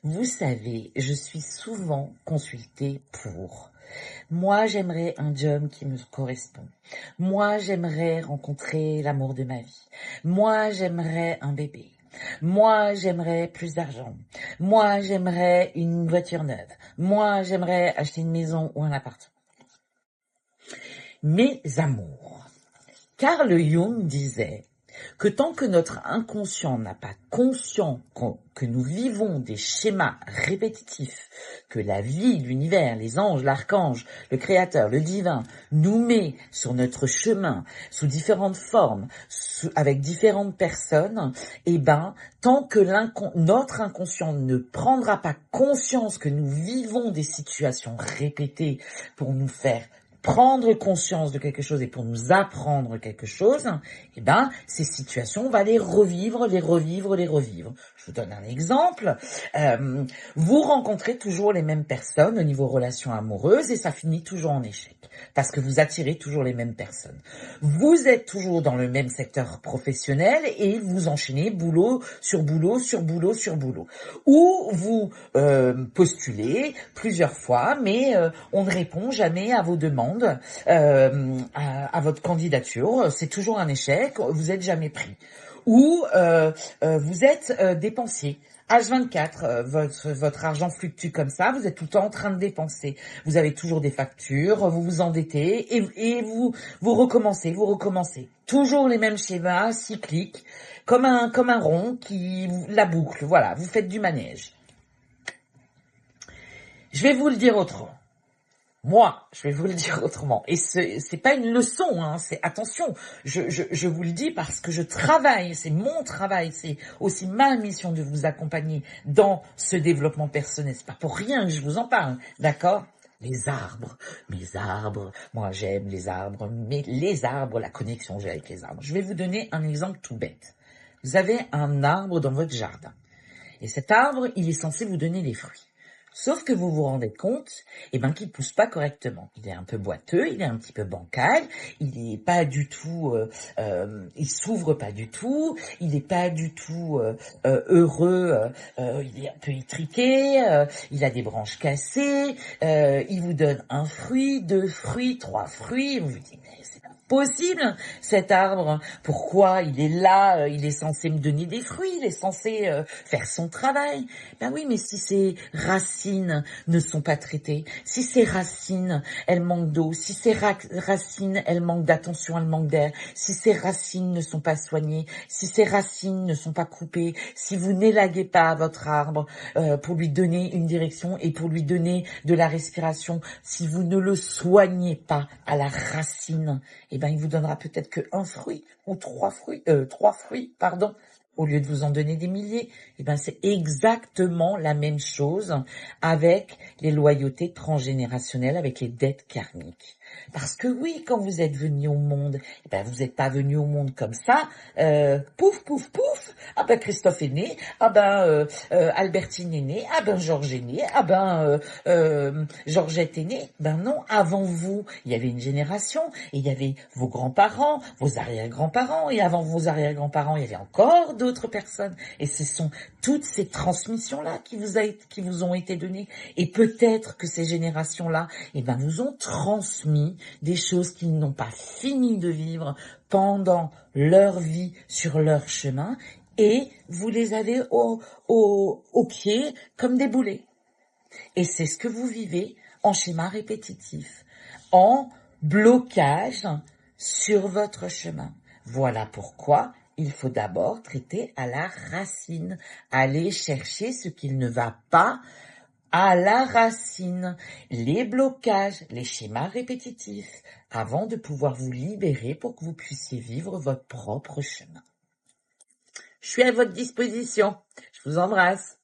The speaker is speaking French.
Vous savez, je suis souvent consultée pour. Moi, j'aimerais un job qui me correspond. Moi, j'aimerais rencontrer l'amour de ma vie. Moi, j'aimerais un bébé. Moi, j'aimerais plus d'argent. Moi, j'aimerais une voiture neuve. Moi, j'aimerais acheter une maison ou un appartement. Mes amours. Carl Jung disait que tant que notre inconscient n'a pas conscience que nous vivons des schémas répétitifs, que la vie, l'univers, les anges, l'archange, le créateur, le divin nous met sur notre chemin sous différentes formes, avec différentes personnes, tant que notre inconscient ne prendra pas conscience que nous vivons des situations répétées pour nous faire prendre conscience de quelque chose et pour nous apprendre quelque chose, ces situations, on va les revivre. Je vous donne un exemple. Vous rencontrez toujours les mêmes personnes au niveau relations amoureuses et ça finit toujours en échec parce que vous attirez toujours les mêmes personnes. Vous êtes toujours dans le même secteur professionnel et vous enchaînez boulot sur boulot sur boulot sur boulot. Ou vous postulez plusieurs fois, mais on ne répond jamais à vos demandes, à votre candidature. C'est toujours un échec, vous êtes jamais pris. Ou vous êtes dépensier. H24, votre argent fluctue comme ça, vous êtes tout le temps en train de dépenser. Vous avez toujours des factures, vous vous endettez et vous recommencez. Toujours les mêmes schémas cycliques, comme un rond la boucle. Voilà, vous faites du manège. Je vais vous le dire autrement. Et c'est pas une leçon, hein, c'est attention. Je vous le dis parce que je travaille, c'est mon travail, c'est aussi ma mission de vous accompagner dans ce développement personnel. C'est pas pour rien que je vous en parle, d'accord? Les arbres, mes arbres, moi j'aime les arbres, mais les arbres, la connexion que j'ai avec les arbres. Je vais vous donner un exemple tout bête. Vous avez un arbre dans votre jardin. Et cet arbre, il est censé vous donner des fruits. Sauf que vous vous rendez compte, qu'il pousse pas correctement. Il est un peu boiteux, il est un petit peu bancal, il est pas du tout, il s'ouvre pas du tout, il est pas du tout heureux, il est un peu étriqué, il a des branches cassées, il vous donne un fruit, 2 fruits, 3 fruits, vous vous dites mais c'est pas possible cet arbre, pourquoi il est là, il est censé me donner des fruits, il est censé faire son travail. Ben oui, mais si ses racines ne sont pas traitées, si ses racines elles manquent d'eau, si ses racines elles manquent d'attention, elles manquent d'air, si ses racines ne sont pas soignées, si ses racines ne sont pas coupées, si vous n'élaguez pas votre arbre pour lui donner une direction et pour lui donner de la respiration, si vous ne le soignez pas à la racine, il vous donnera peut-être que 1 fruit ou 3 fruits, au lieu de vous en donner des milliers. C'est exactement la même chose avec les loyautés transgénérationnelles, avec les dettes karmiques. Parce que oui, quand vous êtes venu au monde, vous n'êtes pas venu au monde comme ça, pouf, pouf, pouf, Christophe est né, Albertine est née, Georges est né, Georgette est née. Non, avant vous, il y avait une génération, et il y avait vos grands-parents, vos arrière-grands-parents, et avant vos arrière-grands-parents, il y avait encore d'autres personnes. Et ce sont toutes ces transmissions-là qui vous ont été données. Et peut-être que ces générations-là, vous ont transmis des choses qu'ils n'ont pas fini de vivre pendant leur vie sur leur chemin, et vous les avez au pied comme des boulets. Et c'est ce que vous vivez en schéma répétitif, en blocage sur votre chemin. Voilà pourquoi il faut d'abord traiter à la racine, aller chercher ce qu'il ne va pas à la racine, les blocages, les schémas répétitifs, avant de pouvoir vous libérer pour que vous puissiez vivre votre propre chemin. Je suis à votre disposition. Je vous embrasse.